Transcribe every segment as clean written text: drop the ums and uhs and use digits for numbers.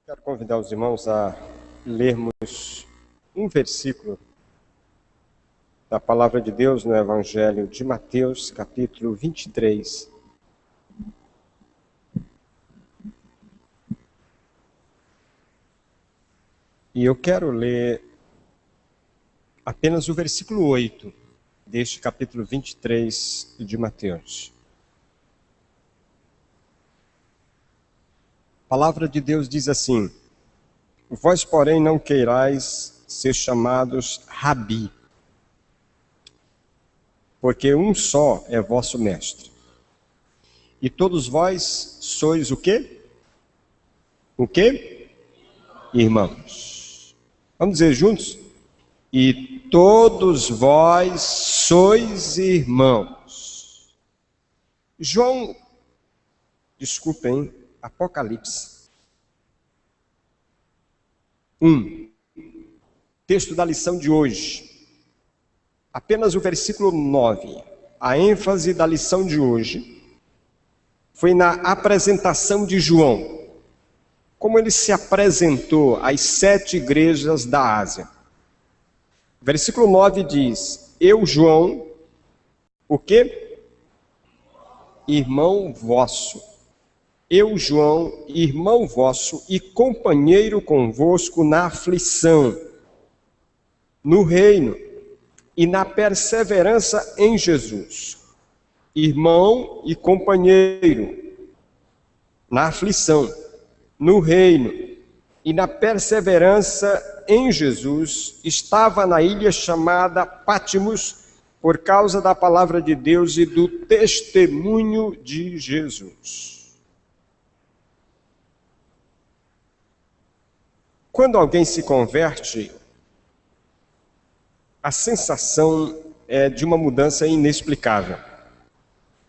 Quero convidar os irmãos a lermos um versículo da Palavra de Deus no Evangelho de Mateus, capítulo 23. E eu quero ler apenas o versículo 8 deste capítulo 23 de Mateus. A palavra de Deus diz assim: vós, porém, não queirais ser chamados Rabi, porque um só é vosso mestre. E todos vós sois o quê? O quê? Irmãos. Vamos dizer juntos? E todos vós sois irmãos. Apocalipse 1, texto da lição de hoje. Apenas o versículo 9. A ênfase da lição de hoje foi na apresentação de João. Como ele se apresentou às 7 igrejas da Ásia. Versículo 9 diz: eu, João, o quê? Irmão vosso. Eu, João, irmão vosso e companheiro convosco na aflição, no reino e na perseverança em Jesus. Irmão e companheiro na aflição, no reino e na perseverança em Jesus, estava na ilha chamada Pátimos por causa da palavra de Deus e do testemunho de Jesus. Quando alguém se converte, a sensação é de uma mudança inexplicável.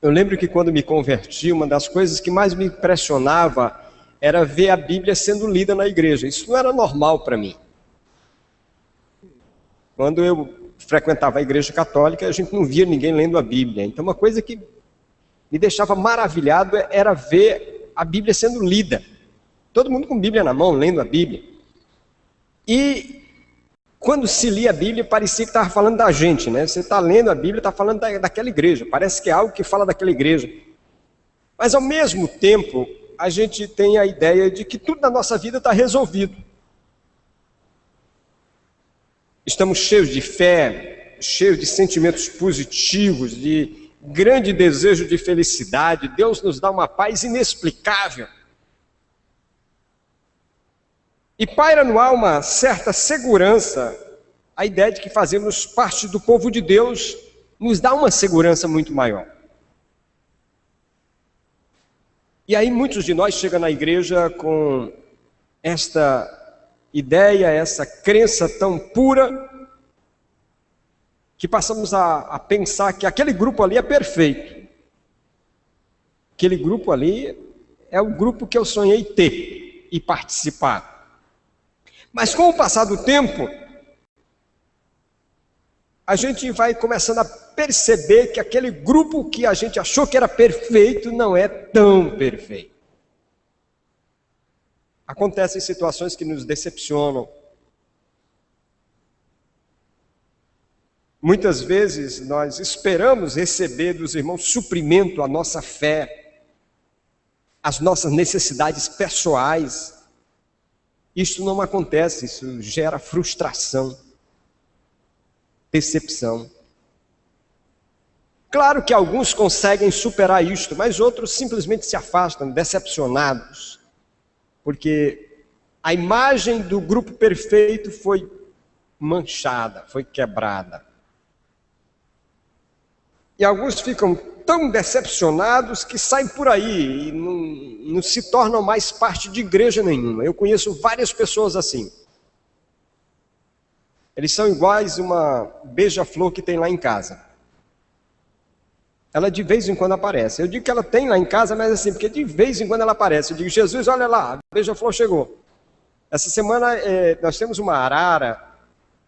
Eu lembro que quando me converti, uma das coisas que mais me impressionava era ver a Bíblia sendo lida na igreja. Isso não era normal para mim. Quando eu frequentava a igreja católica, a gente não via ninguém lendo a Bíblia. Então uma coisa que me deixava maravilhado era ver a Bíblia sendo lida. Todo mundo com a Bíblia na mão, lendo a Bíblia. E quando se lia a Bíblia, parecia que estava falando da gente, né? Você está lendo a Bíblia, está falando daquela igreja. Parece que é algo que fala daquela igreja. Mas ao mesmo tempo, a gente tem a ideia de que tudo na nossa vida está resolvido. Estamos cheios de fé, cheios de sentimentos positivos, de grande desejo de felicidade. Deus nos dá uma paz inexplicável. E paira no ar uma certa segurança. A ideia de que fazemos parte do povo de Deus nos dá uma segurança muito maior. E aí muitos de nós chegam na igreja com esta ideia, essa crença tão pura, que passamos a pensar que aquele grupo ali é perfeito. Aquele grupo ali é o grupo que eu sonhei ter e participar. Mas com o passar do tempo, a gente vai começando a perceber que aquele grupo que a gente achou que era perfeito não é tão perfeito. Acontecem situações que nos decepcionam. Muitas vezes nós esperamos receber dos irmãos suprimento à nossa fé, às nossas necessidades pessoais. Isto não acontece, isso gera frustração, decepção. Claro que alguns conseguem superar isto, mas outros simplesmente se afastam, decepcionados, porque a imagem do grupo perfeito foi manchada, foi quebrada. E alguns ficam tão decepcionados que saem por aí e não se tornam mais parte de igreja nenhuma. Eu conheço várias pessoas assim. Eles são iguais uma beija-flor que tem lá em casa. Ela de vez em quando aparece. Eu digo que ela tem lá em casa, mas assim, porque de vez em quando ela aparece. Eu digo: Jesus, olha lá, a beija-flor chegou. Essa semana nós temos uma arara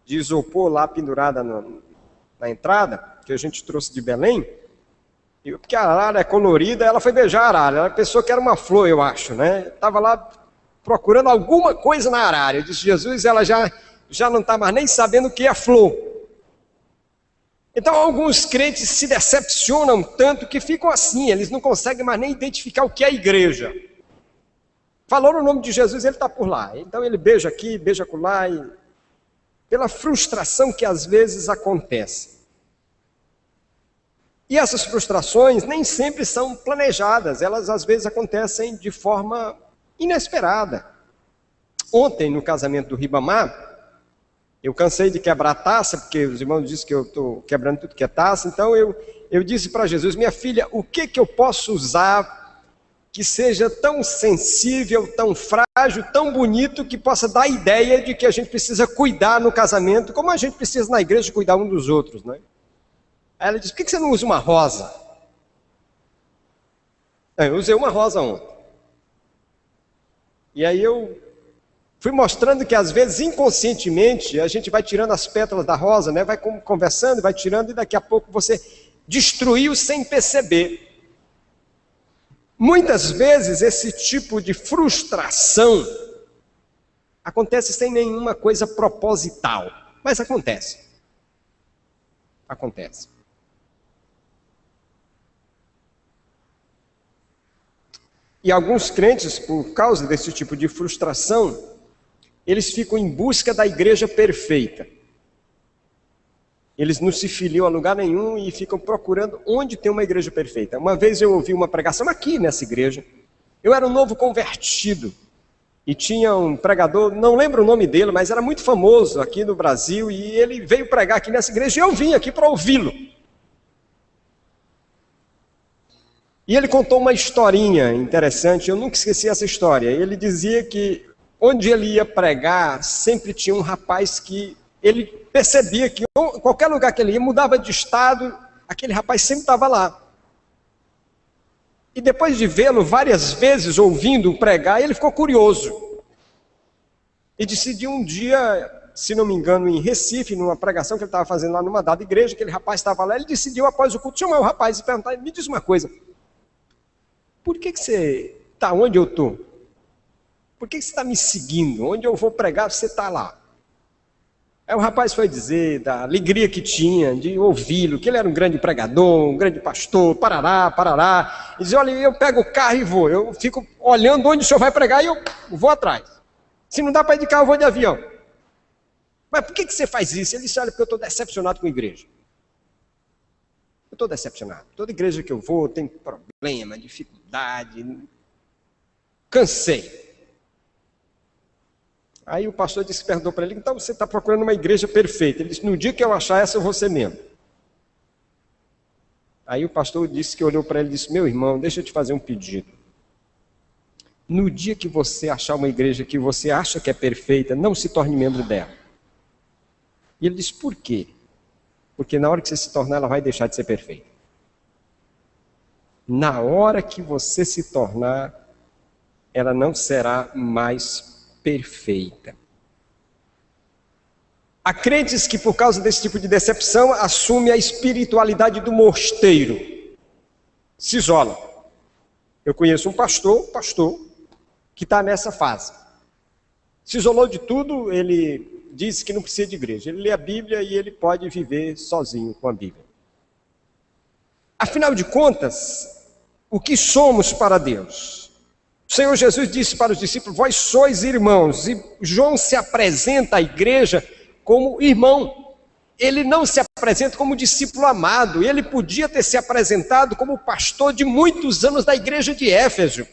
de isopor lá pendurada na entrada, que a gente trouxe de Belém. Porque a arara é colorida, ela foi beijar a arara. Ela pensou que era uma flor, eu acho, né? Estava lá procurando alguma coisa na arara. Eu disse, Jesus, ela já não está mais nem sabendo o que é flor. Então alguns crentes se decepcionam tanto que ficam assim, eles não conseguem mais nem identificar o que é a igreja. Falou no nome de Jesus, ele está por lá. Então ele beija aqui, beija acolá, pela frustração que às vezes acontece. E essas frustrações nem sempre são planejadas, elas às vezes acontecem de forma inesperada. Ontem, no casamento do Ribamar, eu cansei de quebrar a taça, porque os irmãos dizem que eu estou quebrando tudo que é taça, então eu disse para Jesus, minha filha, o que eu posso usar que seja tão sensível, tão frágil, tão bonito, que possa dar a ideia de que a gente precisa cuidar no casamento, como a gente precisa na igreja cuidar um dos outros, né? Aí ela disse, por que você não usa uma rosa? Eu usei uma rosa ontem. E aí eu fui mostrando que às vezes inconscientemente a gente vai tirando as pétalas da rosa, né? Vai conversando, vai tirando e daqui a pouco você destruiu sem perceber. Muitas vezes esse tipo de frustração acontece sem nenhuma coisa proposital, mas acontece. Acontece. E alguns crentes, por causa desse tipo de frustração, eles ficam em busca da igreja perfeita. Eles não se filiam a lugar nenhum e ficam procurando onde tem uma igreja perfeita. Uma vez eu ouvi uma pregação aqui nessa igreja. Eu era um novo convertido. E tinha um pregador, não lembro o nome dele, mas era muito famoso aqui no Brasil. E ele veio pregar aqui nessa igreja e eu vim aqui para ouvi-lo. E ele contou uma historinha interessante, eu nunca esqueci essa história. Ele dizia que onde ele ia pregar, sempre tinha um rapaz que ele percebia que em qualquer lugar que ele ia, mudava de estado, aquele rapaz sempre estava lá. E depois de vê-lo várias vezes ouvindo pregar, ele ficou curioso. E decidiu um dia, se não me engano, em Recife, numa pregação que ele estava fazendo lá numa dada igreja, aquele rapaz estava lá, ele decidiu após o culto chamar o rapaz e perguntar, me diz uma coisa, por que você está onde eu estou? Por que você está me seguindo? Onde eu vou pregar, você está lá. Aí o rapaz foi dizer da alegria que tinha de ouvi-lo, que ele era um grande pregador, um grande pastor, parará, parará. E dizia, olha, eu pego o carro e vou, eu fico olhando onde o senhor vai pregar e eu vou atrás. Se não dá para ir de carro, eu vou de avião. Mas por que você faz isso? Ele disse, olha, porque eu estou decepcionado com a igreja. Eu estou decepcionado. Toda igreja que eu vou tem problema, dificuldade. Cansei. Aí o pastor perguntou para ele, então você está procurando uma igreja perfeita. Ele disse, no dia que eu achar essa, eu vou ser membro. Aí o pastor disse que olhou para ele e disse, meu irmão, deixa eu te fazer um pedido. No dia que você achar uma igreja que você acha que é perfeita, não se torne membro dela. E ele disse, por quê? Porque na hora que você se tornar, ela vai deixar de ser perfeita. Na hora que você se tornar, ela não será mais perfeita. Há crentes que por causa desse tipo de decepção assumem a espiritualidade do mosteiro, se isolam. Eu conheço um pastor que está nessa fase. Se isolou de tudo, ele diz que não precisa de igreja. Ele lê a Bíblia e ele pode viver sozinho com a Bíblia. Afinal de contas, o que somos para Deus? O Senhor Jesus disse para os discípulos, vós sois irmãos. E João se apresenta à igreja como irmão. Ele não se apresenta como discípulo amado. Ele podia ter se apresentado como pastor de muitos anos da igreja de Éfeso.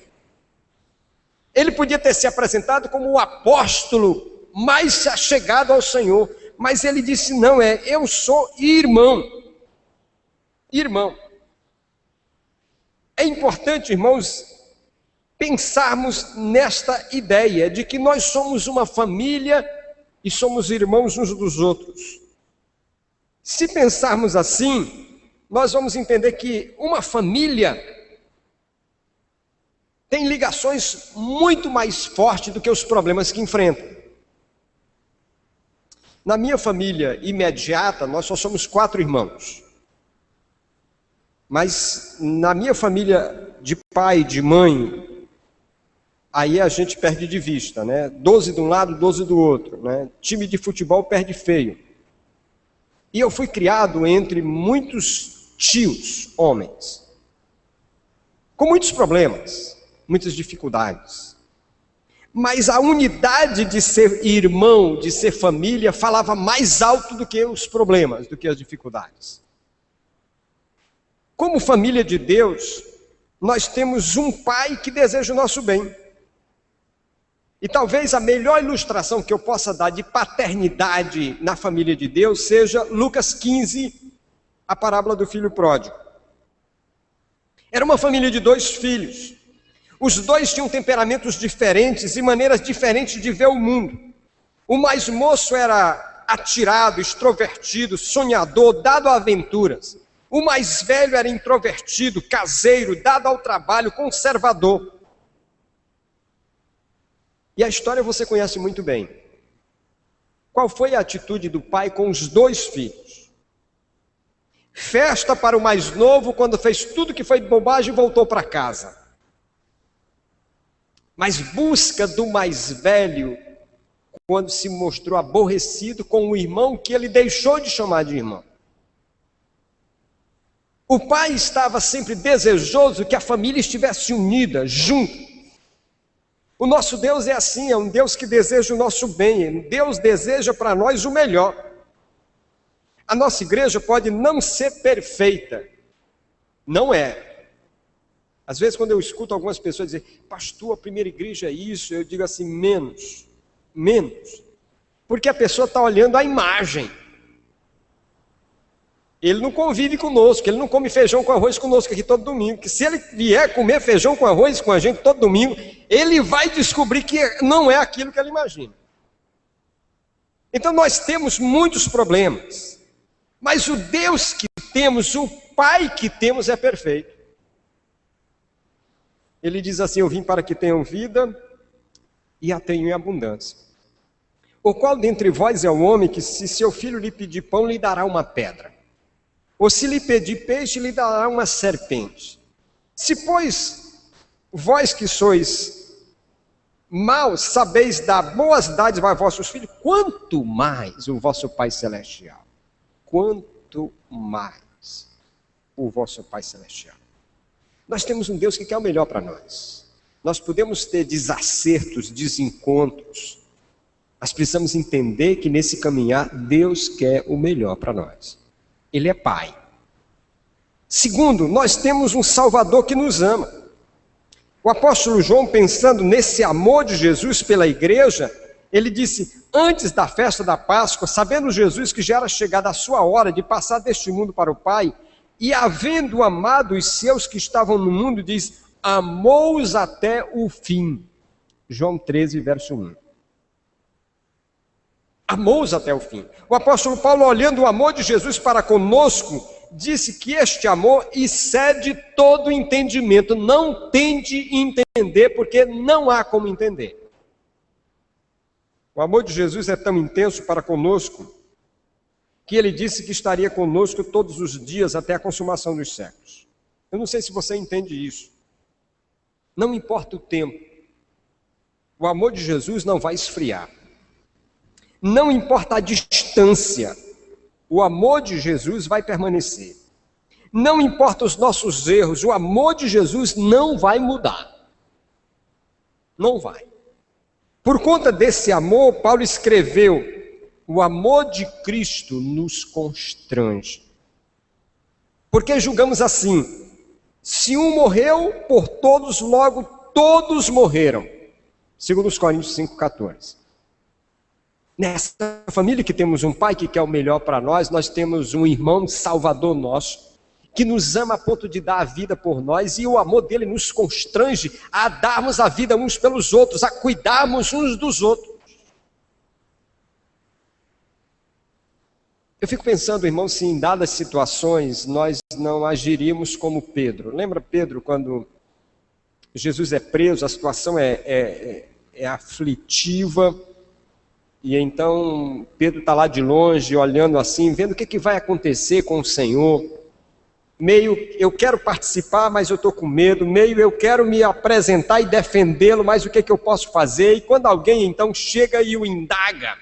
Ele podia ter se apresentado como o apóstolo mais chegado ao Senhor. Mas ele disse, não, eu sou irmão. Irmão. É importante, irmãos, pensarmos nesta ideia de que nós somos uma família e somos irmãos uns dos outros. Se pensarmos assim, nós vamos entender que uma família tem ligações muito mais fortes do que os problemas que enfrenta. Na minha família imediata, nós só somos 4 irmãos. Mas na minha família de pai e de mãe, aí a gente perde de vista, né? 12 de um lado, 12 do outro, né? Time de futebol perde feio. E eu fui criado entre muitos tios, homens, com muitos problemas, muitas dificuldades. Mas a unidade de ser irmão, de ser família, falava mais alto do que os problemas, do que as dificuldades. Como família de Deus, nós temos um pai que deseja o nosso bem. E talvez a melhor ilustração que eu possa dar de paternidade na família de Deus seja Lucas 15, a parábola do filho pródigo. Era uma família de 2 filhos. Os 2 tinham temperamentos diferentes e maneiras diferentes de ver o mundo. O mais moço era atirado, extrovertido, sonhador, dado a aventuras. O mais velho era introvertido, caseiro, dado ao trabalho, conservador. E a história você conhece muito bem. Qual foi a atitude do pai com os 2 filhos? Festa para o mais novo quando fez tudo que foi de bobagem e voltou para casa. Mas busca do mais velho quando se mostrou aborrecido com o irmão que ele deixou de chamar de irmão. O pai estava sempre desejoso que a família estivesse unida, junto. O nosso Deus é assim, é um Deus que deseja o nosso bem. Deus deseja para nós o melhor. A nossa igreja pode não ser perfeita. Não é. Às vezes quando eu escuto algumas pessoas dizer, pastor, a primeira igreja é isso, eu digo assim, menos. Porque a pessoa está olhando a imagem. Ele não convive conosco, ele não come feijão com arroz conosco aqui todo domingo. Que se ele vier comer feijão com arroz com a gente todo domingo, ele vai descobrir que não é aquilo que ele imagina. Então nós temos muitos problemas. Mas o Deus que temos, o Pai que temos é perfeito. Ele diz assim, eu vim para que tenham vida e a tenham em abundância. O qual dentre vós é o homem que se seu filho lhe pedir pão, lhe dará uma pedra? Ou se lhe pedir peixe, lhe dará uma serpente? Se, pois, vós que sois maus, sabeis dar boas dádivas a vossos filhos, quanto mais o vosso Pai Celestial. Quanto mais o vosso Pai Celestial. Nós temos um Deus que quer o melhor para nós. Nós podemos ter desacertos, desencontros, mas precisamos entender que nesse caminhar Deus quer o melhor para nós. Ele é Pai. Segundo, nós temos um Salvador que nos ama. O apóstolo João, pensando nesse amor de Jesus pela igreja, ele disse, antes da festa da Páscoa, sabendo Jesus que já era chegada a sua hora de passar deste mundo para o Pai, e havendo amado os seus que estavam no mundo, diz, amou-os até o fim. João 13, verso 1. Amou-os até o fim. O apóstolo Paulo, olhando o amor de Jesus para conosco, disse que este amor excede todo entendimento. Não tente entender, porque não há como entender. O amor de Jesus é tão intenso para conosco, que ele disse que estaria conosco todos os dias até a consumação dos séculos. Eu não sei se você entende isso. Não importa o tempo, o amor de Jesus não vai esfriar. Não importa a distância, o amor de Jesus vai permanecer. Não importa os nossos erros, o amor de Jesus não vai mudar. Não vai. Por conta desse amor, Paulo escreveu, o amor de Cristo nos constrange. Porque julgamos assim, se um morreu por todos, logo todos morreram. Segundo os Coríntios 5,14. Nessa família que temos um pai que quer o melhor para nós, nós temos um irmão salvador nosso, que nos ama a ponto de dar a vida por nós, e o amor dele nos constrange a darmos a vida uns pelos outros, a cuidarmos uns dos outros. Eu fico pensando, irmão, se em dadas situações nós não agiríamos como Pedro. Lembra Pedro quando Jesus é preso, a situação é aflitiva, e então Pedro está lá de longe, olhando assim, vendo o que vai acontecer com o Senhor. meio eu quero participar, mas eu estou com medo, meio eu quero me apresentar e defendê-lo, mas o que eu posso fazer? E quando alguém então chega e o indaga,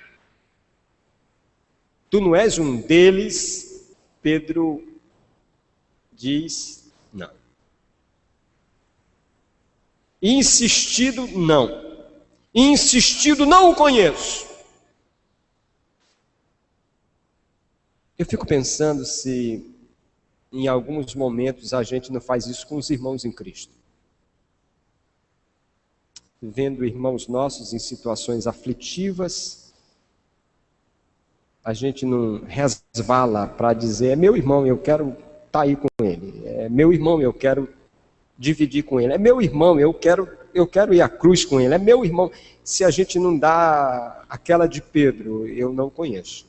tu não és um deles, Pedro diz não. Insistido, não. Insistido, não o conheço. Eu fico pensando se em alguns momentos a gente não faz isso com os irmãos em Cristo. Vendo irmãos nossos em situações aflitivas, a gente não resvala para dizer, é meu irmão, eu quero estar aí com ele. É meu irmão, eu quero dividir com ele. É meu irmão, eu quero ir à cruz com ele. É meu irmão. Se a gente não dá aquela de Pedro, eu não conheço.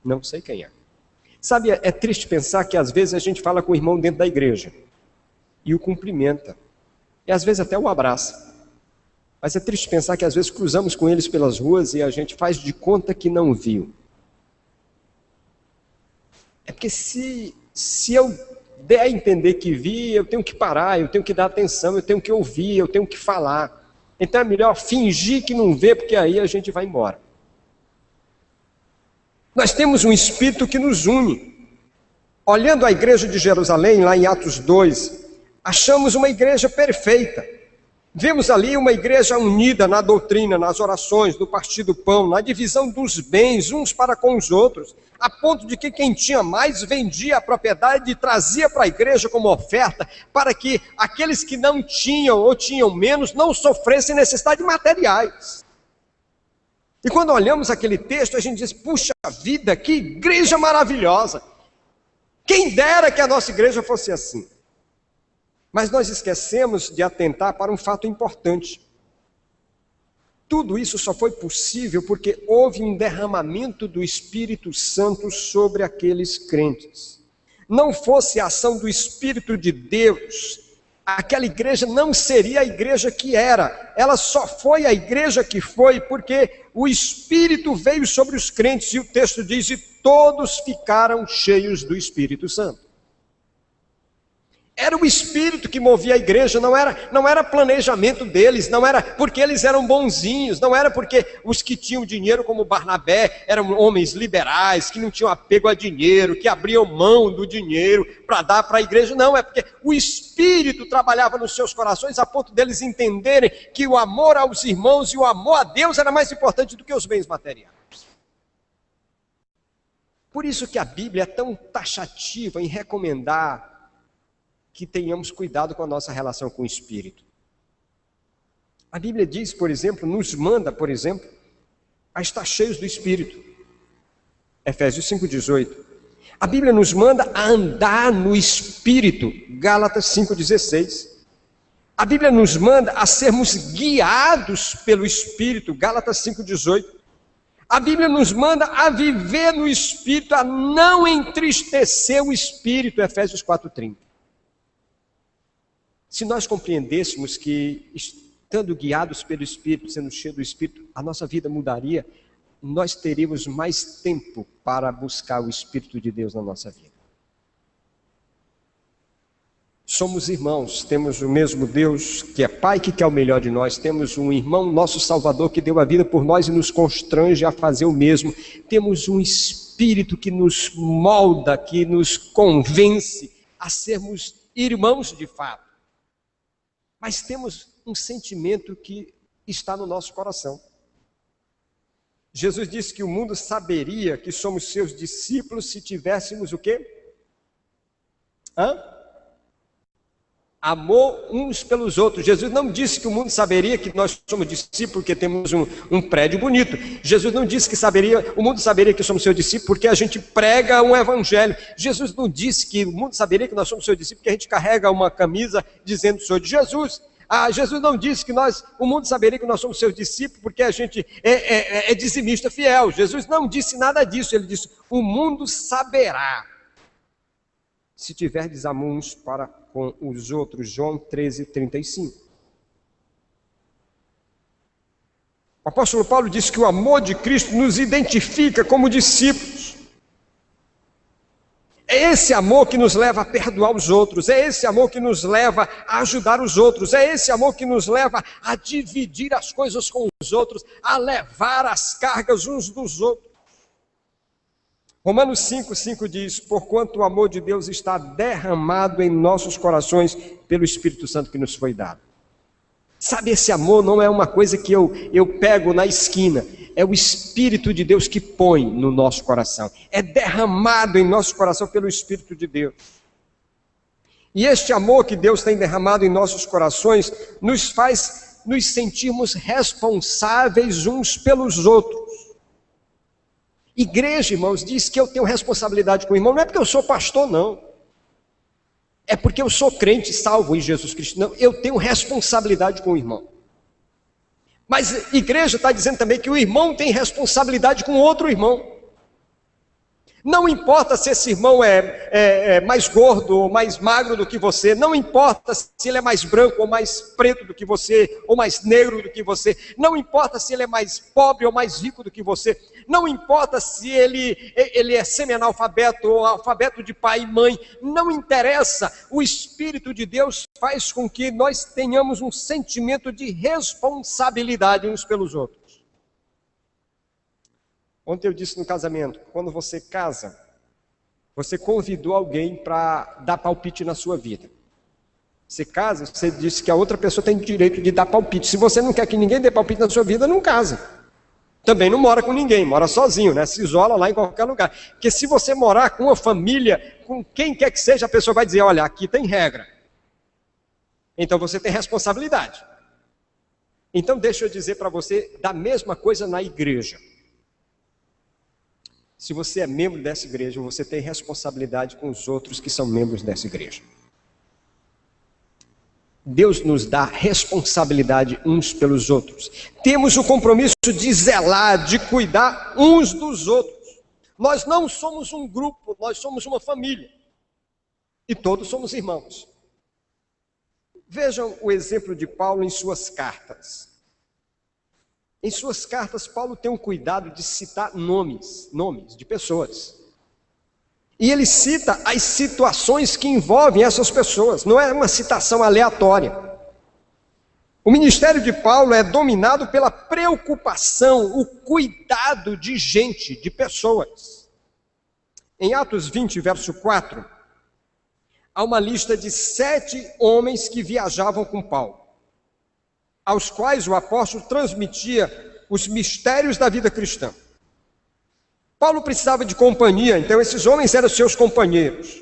Não sei quem é. Sabe, é triste pensar que às vezes a gente fala com o irmão dentro da igreja e o cumprimenta. E às vezes até o abraça. Mas é triste pensar que às vezes cruzamos com eles pelas ruas e a gente faz de conta que não viu. É porque se eu der a entender que vi, eu tenho que parar, eu tenho que dar atenção, eu tenho que ouvir, eu tenho que falar. Então é melhor fingir que não vê, porque aí a gente vai embora. Nós temos um espírito que nos une. Olhando a igreja de Jerusalém, lá em Atos 2, achamos uma igreja perfeita. Vemos ali uma igreja unida na doutrina, nas orações, no partir do pão, na divisão dos bens uns para com os outros, a ponto de que quem tinha mais vendia a propriedade e trazia para a igreja como oferta, para que aqueles que não tinham ou tinham menos não sofressem necessidade de materiais. E quando olhamos aquele texto, a gente diz, puxa vida, que igreja maravilhosa! Quem dera que a nossa igreja fosse assim. Mas nós esquecemos de atentar para um fato importante. Tudo isso só foi possível porque houve um derramamento do Espírito Santo sobre aqueles crentes. Não fosse a ação do Espírito de Deus, aquela igreja não seria a igreja que era. Ela só foi a igreja que foi porque o Espírito veio sobre os crentes, e o texto diz, e todos ficaram cheios do Espírito Santo. Era o Espírito que movia a igreja, não era planejamento deles, não era porque eles eram bonzinhos, não era porque os que tinham dinheiro como Barnabé eram homens liberais, que não tinham apego a dinheiro, que abriam mão do dinheiro para dar para a igreja, não, é porque o Espírito trabalhava nos seus corações a ponto deles entenderem que o amor aos irmãos e o amor a Deus era mais importante do que os bens materiais. Por isso que a Bíblia é tão taxativa em recomendar que tenhamos cuidado com a nossa relação com o Espírito. A Bíblia diz, por exemplo, nos manda, por exemplo, a estar cheios do Espírito. Efésios 5,18. A Bíblia nos manda a andar no Espírito. Gálatas 5,16. A Bíblia nos manda a sermos guiados pelo Espírito. Gálatas 5,18. A Bíblia nos manda a viver no Espírito, a não entristecer o Espírito. Efésios 4,30. Se nós compreendêssemos que, estando guiados pelo Espírito, sendo cheios do Espírito, a nossa vida mudaria, nós teríamos mais tempo para buscar o Espírito de Deus na nossa vida. Somos irmãos, temos o mesmo Deus que é Pai, que quer o melhor de nós, temos um irmão, nosso Salvador, que deu a vida por nós e nos constrange a fazer o mesmo, temos um Espírito que nos molda, que nos convence a sermos irmãos de fato. Mas temos um sentimento que está no nosso coração. Jesus disse que o mundo saberia que somos seus discípulos se tivéssemos o quê? Amor uns pelos outros. Jesus não disse que o mundo saberia que nós somos discípulos porque temos um prédio bonito. Jesus não disse que o mundo saberia que somos seus discípulos porque a gente prega um evangelho. Jesus não disse que o mundo saberia que nós somos seus discípulos porque a gente carrega uma camisa dizendo sou de Jesus. Jesus não disse que o mundo saberia que nós somos seus discípulos porque a gente é dizimista fiel. Jesus não disse nada disso. Ele disse, o mundo saberá se tiverdes amor uns para com os outros. João 13:35. O apóstolo Paulo diz que o amor de Cristo nos identifica como discípulos. É esse amor que nos leva a perdoar os outros, é esse amor que nos leva a ajudar os outros, é esse amor que nos leva a dividir as coisas com os outros, a levar as cargas uns dos outros. Romanos 5,5 diz: porquanto o amor de Deus está derramado em nossos corações pelo Espírito Santo que nos foi dado. Sabe, esse amor não é uma coisa que eu pego na esquina, é o Espírito de Deus que põe no nosso coração, é derramado em nosso coração pelo Espírito de Deus. E este amor que Deus tem derramado em nossos corações nos faz nos sentirmos responsáveis uns pelos outros. Igreja, irmãos, diz que eu tenho responsabilidade com o irmão, não é porque eu sou pastor, não. É porque eu sou crente, salvo em Jesus Cristo. Não, eu tenho responsabilidade com o irmão. Mas a igreja está dizendo também que o irmão tem responsabilidade com outro irmão. Não importa se esse irmão é mais gordo ou mais magro do que você, não importa se ele é mais branco ou mais preto do que você, ou mais negro do que você, não importa se ele é mais pobre ou mais rico do que você, não importa se ele é semi-analfabeto ou alfabeto de pai e mãe, não interessa, o Espírito de Deus faz com que nós tenhamos um sentimento de responsabilidade uns pelos outros. Ontem eu disse no casamento, quando você casa, você convidou alguém para dar palpite na sua vida. Você casa, você disse que a outra pessoa tem direito de dar palpite. Se você não quer que ninguém dê palpite na sua vida, não casa. Também não mora com ninguém, mora sozinho, né? Se isola lá em qualquer lugar. Porque se você morar com uma família, com quem quer que seja, a pessoa vai dizer, olha, aqui tem regra. Então você tem responsabilidade. Então deixa eu dizer para você, da mesma coisa na igreja. Se você é membro dessa igreja, você tem responsabilidade com os outros que são membros dessa igreja. Deus nos dá responsabilidade uns pelos outros. Temos o compromisso de zelar, de cuidar uns dos outros. Nós não somos um grupo, nós somos uma família. E todos somos irmãos. Vejam o exemplo de Paulo em suas cartas. Em suas cartas, Paulo tem um cuidado de citar nomes de pessoas. E ele cita as situações que envolvem essas pessoas, não é uma citação aleatória. O ministério de Paulo é dominado pela preocupação, o cuidado de gente, de pessoas. Em Atos 20, verso 4, há uma lista de 7 homens que viajavam com Paulo, aos quais o apóstolo transmitia os mistérios da vida cristã. Paulo precisava de companhia, então esses homens eram seus companheiros.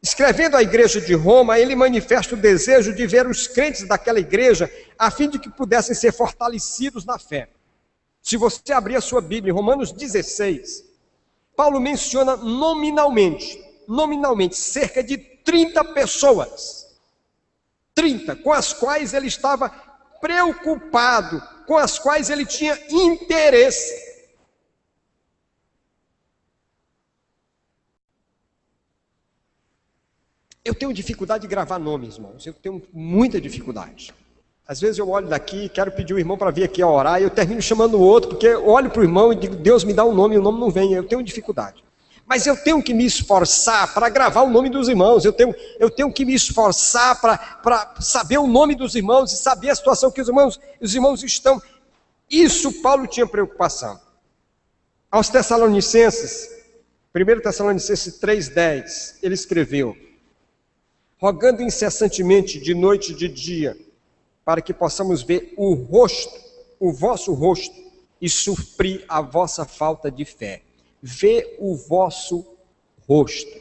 Escrevendo à igreja de Roma, ele manifesta o desejo de ver os crentes daquela igreja, a fim de que pudessem ser fortalecidos na fé. Se você abrir a sua Bíblia, em Romanos 16, Paulo menciona nominalmente, cerca de 30 pessoas. 30, com as quais ele estava preocupado, com as quais ele tinha interesse. Eu tenho dificuldade de gravar nomes, irmãos, eu tenho muita dificuldade. Às vezes eu olho daqui, quero pedir o irmão para vir aqui a orar, e eu termino chamando o outro, porque eu olho para o irmão e digo, Deus me dá um nome, e o nome não vem, eu tenho dificuldade. Mas eu tenho que me esforçar para gravar o nome dos irmãos, eu tenho que me esforçar para saber o nome dos irmãos, e saber a situação que os irmãos estão. Isso Paulo tinha preocupação. Aos Tessalonicenses, 1 Tessalonicenses 3,10, ele escreveu, rogando incessantemente de noite e de dia, para que possamos ver o vosso rosto, e suprir a vossa falta de fé. Ver o vosso rosto.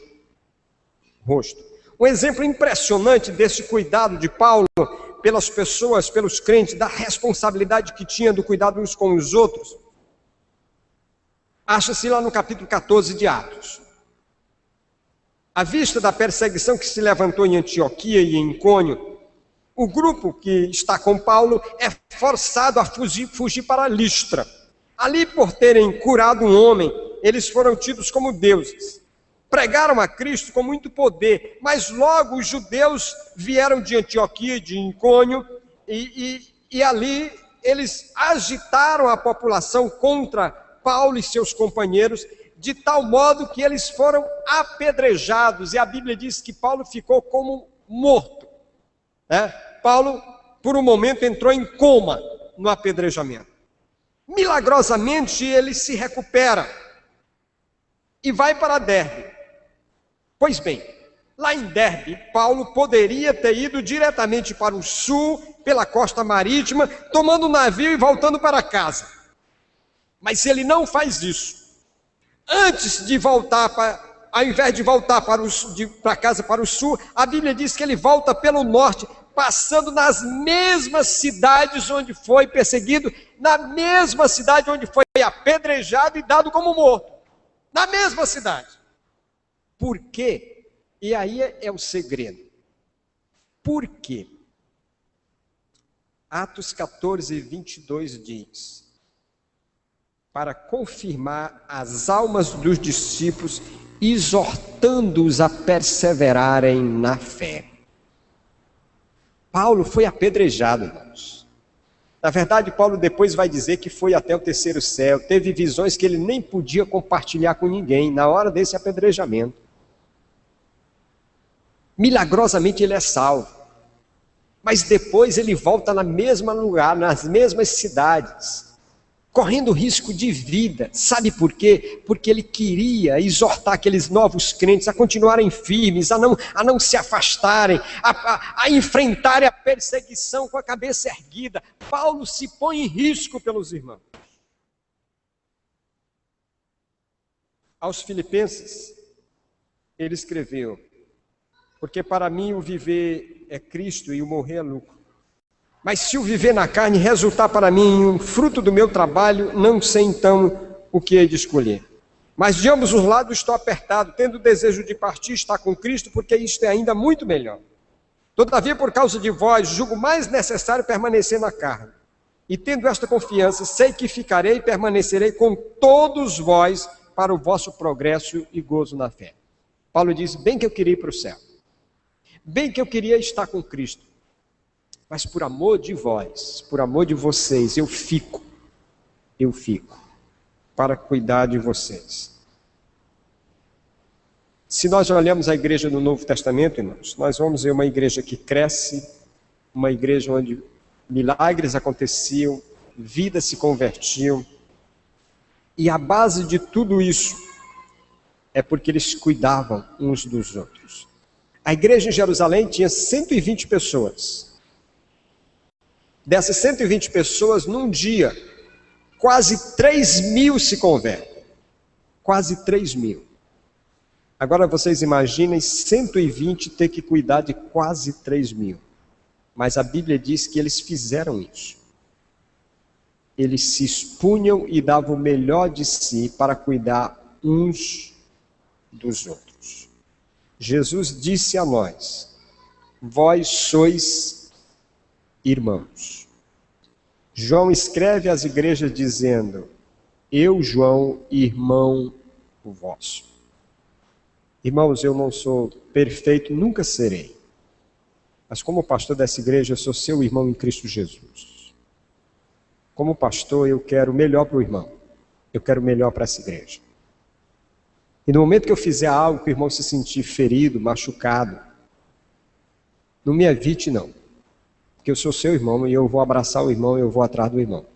Um exemplo impressionante desse cuidado de Paulo pelas pessoas, pelos crentes, da responsabilidade que tinha do cuidado uns com os outros, acha-se lá no capítulo 14 de Atos. À vista da perseguição que se levantou em Antioquia e em Icônio, o grupo que está com Paulo é forçado a fugir para Listra. Ali, por terem curado um homem, eles foram tidos como deuses. Pregaram a Cristo com muito poder, mas logo os judeus vieram de Antioquia e de Icônio, e ali eles agitaram a população contra Paulo e seus companheiros, de tal modo que eles foram apedrejados, e a Bíblia diz que Paulo ficou como morto, né? Paulo, por um momento, entrou em coma no apedrejamento. Milagrosamente, ele se recupera e vai para Derbe. Pois bem, lá em Derbe, Paulo poderia ter ido diretamente para o sul, pela costa marítima, tomando um navio e voltando para casa. Mas ele não faz isso. Antes de voltar, ao invés de voltar para casa para o sul, a Bíblia diz que ele volta pelo norte, passando nas mesmas cidades onde foi perseguido, na mesma cidade onde foi apedrejado e dado como morto. Na mesma cidade. Por quê? E aí é o segredo. Por quê? Atos 14, 22 diz: para confirmar as almas dos discípulos, exortando-os a perseverarem na fé. Paulo foi apedrejado, irmãos. Na verdade, Paulo depois vai dizer que foi até o terceiro céu, teve visões que ele nem podia compartilhar com ninguém na hora desse apedrejamento. Milagrosamente ele é salvo, mas depois ele volta no mesmo lugar, nas mesmas cidades, correndo risco de vida. Sabe por quê? Porque ele queria exortar aqueles novos crentes a continuarem firmes, a não se afastarem, a enfrentarem a perseguição com a cabeça erguida. Paulo se põe em risco pelos irmãos. Aos Filipenses, ele escreveu: porque para mim o viver é Cristo e o morrer é lucro. Mas se o viver na carne resultar para mim um fruto do meu trabalho, não sei então o que hei de escolher. Mas de ambos os lados estou apertado, tendo o desejo de partir, estar com Cristo, porque isto é ainda muito melhor. Todavia, por causa de vós, julgo mais necessário permanecer na carne. E tendo esta confiança, sei que ficarei e permanecerei com todos vós para o vosso progresso e gozo na fé. Paulo diz: bem que eu queria ir para o céu, bem que eu queria estar com Cristo, mas por amor de vós, por amor de vocês, eu fico para cuidar de vocês. Se nós olhamos a igreja do Novo Testamento, irmãos, nós vamos ver uma igreja que cresce, uma igreja onde milagres aconteciam, vidas se convertiam, e a base de tudo isso é porque eles cuidavam uns dos outros. A igreja em Jerusalém tinha 120 pessoas. Dessas 120 pessoas, num dia, quase 3.000 se convertem. Quase 3.000. Agora vocês imaginem 120 ter que cuidar de quase 3.000. Mas a Bíblia diz que eles fizeram isso. Eles se expunham e davam o melhor de si para cuidar uns dos outros. Jesus disse a nós: vós sois irmãos. João escreve às igrejas dizendo: eu, João, irmão vosso. Irmãos, eu não sou perfeito, nunca serei. Mas como pastor dessa igreja, eu sou seu irmão em Cristo Jesus. Como pastor, eu quero o melhor para o irmão. Eu quero o melhor para essa igreja. E no momento que eu fizer algo que o irmão se sentir ferido, machucado, não me evite não. Porque eu sou seu irmão e eu vou abraçar o irmão e eu vou atrás do irmão.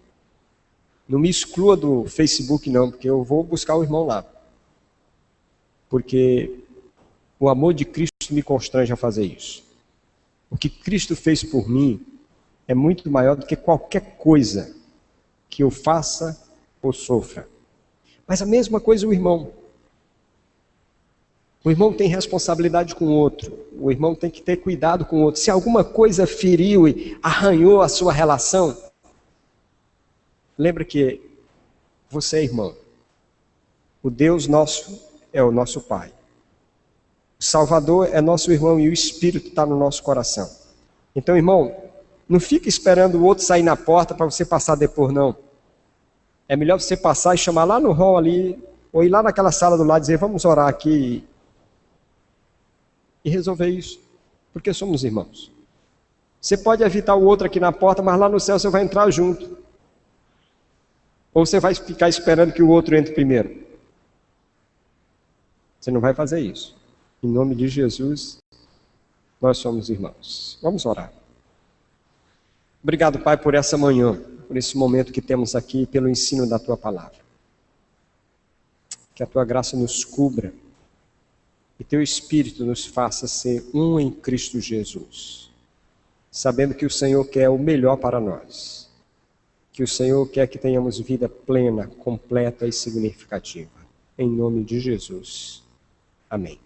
Não me exclua do Facebook não, porque eu vou buscar o irmão lá. Porque o amor de Cristo me constrange a fazer isso. O que Cristo fez por mim é muito maior do que qualquer coisa que eu faça ou sofra. Mas a mesma coisa o irmão. O irmão tem responsabilidade com o outro. O irmão tem que ter cuidado com o outro. Se alguma coisa feriu e arranhou a sua relação, lembra que você é irmão. O Deus nosso é o nosso Pai. O Salvador é nosso irmão e o Espírito está no nosso coração. Então, irmão, não fique esperando o outro sair na porta para você passar depois, não. É melhor você passar e chamar lá no hall ali, ou ir lá naquela sala do lado e dizer: vamos orar aqui. E resolver isso, porque somos irmãos. Você pode evitar o outro aqui na porta, mas lá no céu você vai entrar junto. Ou você vai ficar esperando que o outro entre primeiro. Você não vai fazer isso. Em nome de Jesus, nós somos irmãos. Vamos orar. Obrigado, Pai, por essa manhã, por esse momento que temos aqui, pelo ensino da Tua palavra. Que a Tua graça nos cubra e Teu Espírito nos faça ser um em Cristo Jesus, sabendo que o Senhor quer o melhor para nós, que o Senhor quer que tenhamos vida plena, completa e significativa. Em nome de Jesus. Amém.